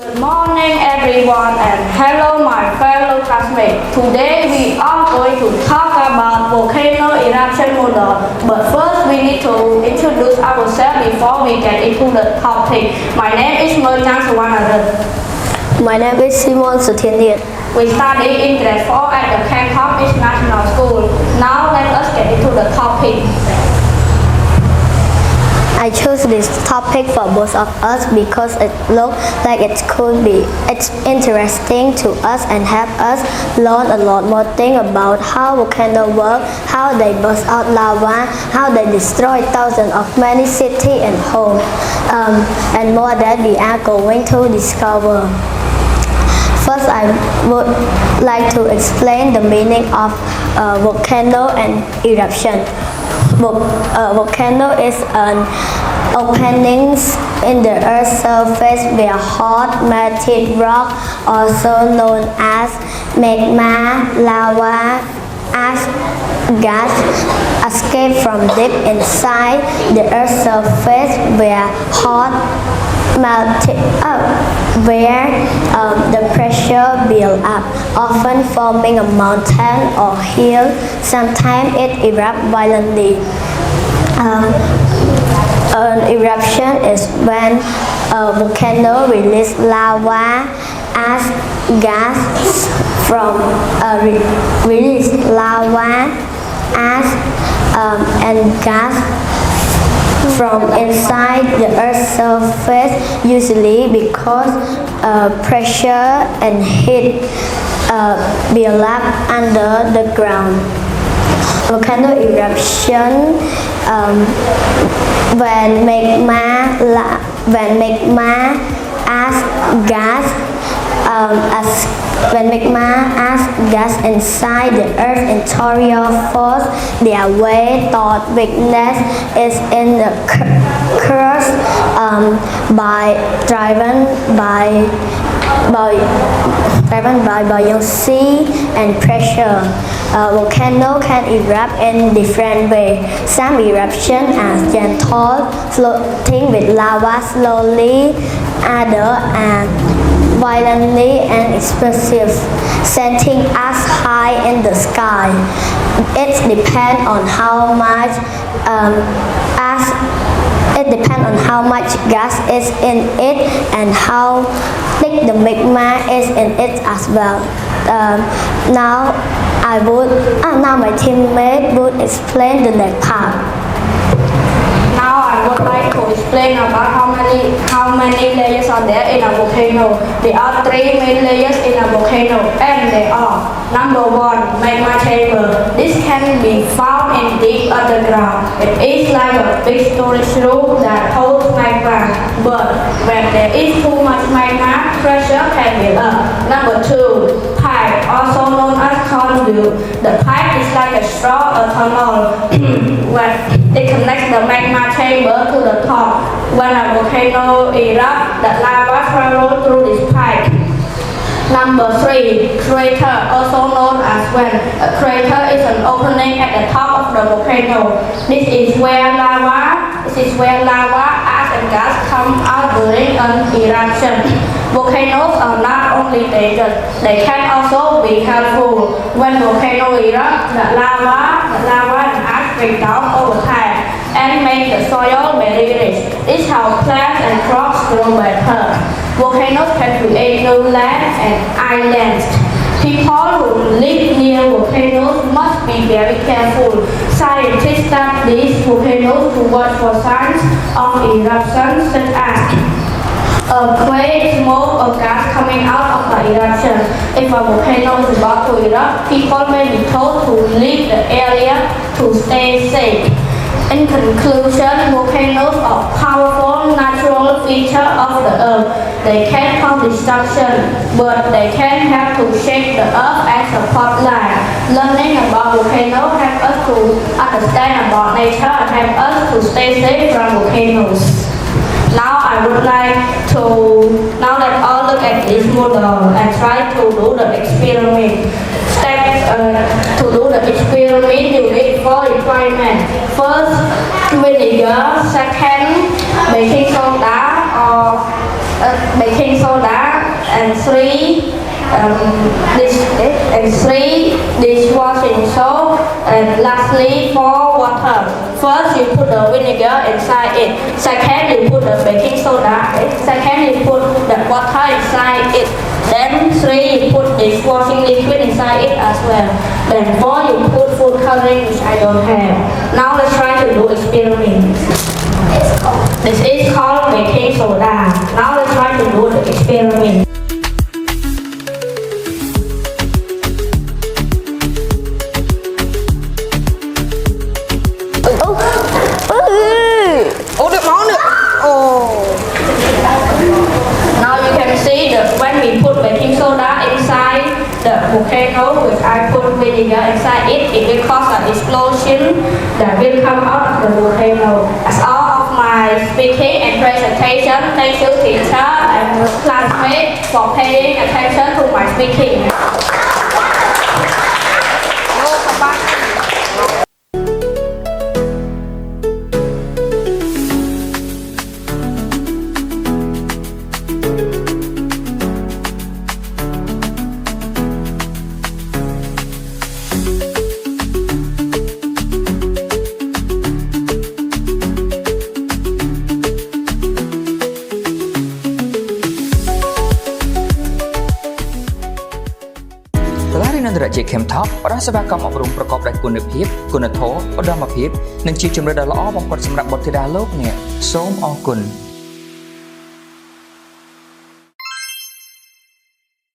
Good morning everyone and hello my fellow classmates. Today we are going to talk about volcano eruption model. But first we need to introduce ourselves before we get into the topic. My name is Chansovanarith. My name is Simorn Sotheaneath. We study in grade 4 at the Chansovanarith International School. Now let us get into the topic. I chose this topic for both of us because it looks like it's interesting to us and help us learn a lot more things about how volcanoes work, how they burst out lava, how they destroy thousands of many cities and homes, and more that we are going to discover. First, I would like to explain the meaning of volcano and eruption. Volcano is an opening in the Earth's surface where hot melted rock, also known as magma, lava, ash, gas, escape from deep inside the Earth's surface where hot melted where the pressure builds up, often forming a mountain or hill. Sometimes it erupts violently. An eruption is when a volcano releases lava, ash, gas from release lava, ash, and gas from inside the Earth's surface, usually because pressure and heat build up under the ground. Volcano eruption when magma, ash, gas inside the Earth's interior force their way toward weakness is in the crust driven by buoyancy and pressure. Volcanoes can erupt in different ways. Some eruptions are gentle, floating with lava slowly. Others are violently and explosive, sending us high in the sky. It depends on how much gas is in it and how thick the magma is in it as well. Now my teammate would explain the next part. Now I would like to explain about how many layers are there in a volcano. There are 3 main layers in a volcano, and they are: number 1, magma chamber. This can be found in deep underground. It is like a big storage room that holds magma, but when there is too much magma, pressure can build up. Number 2, pipe, also known as conduit. The pipe is like a straw or tunnel when it connects the magma chamber to the top. When a volcano erupts, the lava travels through this pipe. Number 3, crater, also known as vent. A crater is an opening at the top of the volcano. This is where lava, ash and gas come out during an eruption. Volcanoes are not only dangerous, they can also be helpful. When volcano erupts, the lava and ash break down over time and make the soil very rich. This helps plants and crops grow better. Volcanoes can create new land and islands. People who live near volcanoes must be very careful. Scientists study volcanoes to watch for signs of eruption such as earthquake, smoke, or gas coming out of the eruption. If a volcano is about to erupt, people may be told to leave the area to stay safe. In conclusion, volcanoes are powerful natural features of the earth. They can cause destruction, but they can help to shape the earth and support life. Learning about volcanoes helps us to understand about nature and help us to stay safe from volcanoes. Now let's all look at this model and try to do the experiment. To do the experiment, you need 4 requirements. First, vinegar. Second, baking soda. and three dishwashing soap, and lastly 4 water. First you put the vinegar inside it. Second you put the baking soda. Second you put the water inside it. Then 3 you put dishwashing liquid inside it as well. Then 4 you put food coloring, which I don't have. Now let's try to do experiment. This is called baking soda. Now let's try to do the experiment. Now you can see that when we put baking soda inside the volcano, which I put vinegar inside it, it will cause an explosion that will come out of the volcano. That's all of my speaking and presentation. Thank you, teacher and classmates, for paying attention to my speaking. Chem Talk ផ្ដល់សេវាកម្មអប់រំប្រកបដោយគុណភាពគុណធម៌ឧត្តមភាពនិងជាជំរឿនដ៏ល្អបំផុតសម្រាប់បុត្រធីតាលោកអ្នកសូមអរគុណ